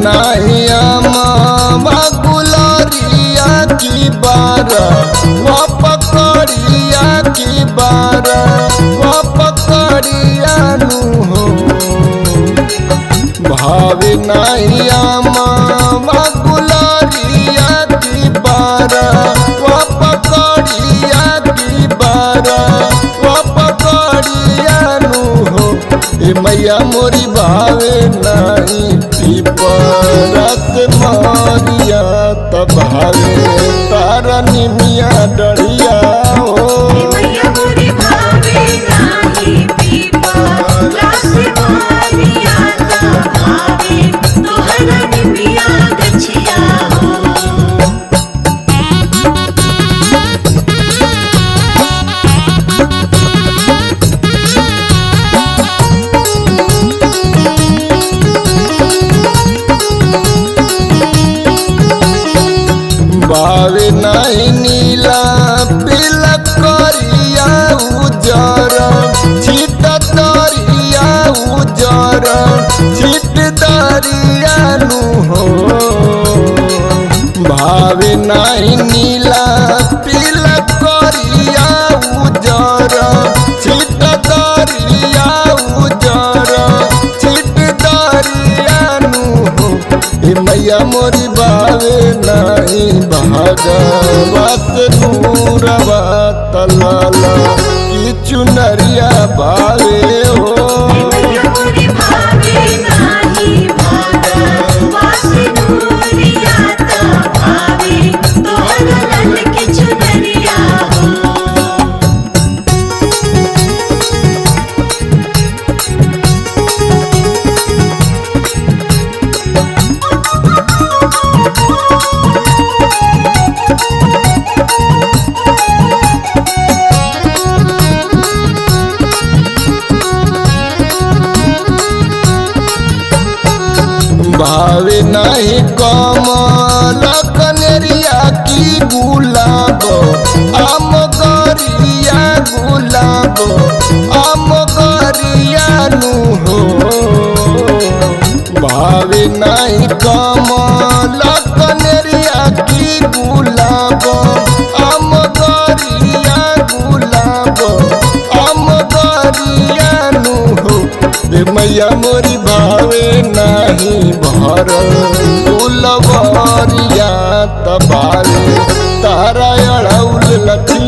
नहीं अमावा गुलरिया की बारा वो पकड़िया की बारा वो पकड़िया नु हो भावे नहीं अमावा गुलरिया की बारा वो पकड़िया की बारा वो पकड़िया नु हो ए मैया मोरी भावे नहीं रस मारिया तब भावे तारा निमिया डरिया हो मैया मोरी भावे नाही पीपा रस मारिया तब भावे तोहरा निमिया गछिया हो भावे नहीं नीला पीला करिया उजर छिट दरिया उजर छिट दरिया नु हो भावे नहीं नीला पीला करिया उजर छिट दरिया उजर छिट दरिया नु हो ए मैया मोरी भावे नहीं भागवत नूरवा तलाला की चुनरिया भावे हो मैया मोरी भावे नाही भागवत नूरिया तब भावे तोहरा लाल की चुनरिया हो भावे नहीं कमल कनेरिया की गुलाब आम गरिया गुलाब आम गरिया नु हो भावे नहीं कमल कनेरिया की गुलाब आम गरिया गुलाब आम गरिया नु हो ए मैया मोरी भावे नहीं भर फूलवरिया तबाले तारा अड़ौल लक्ष्मी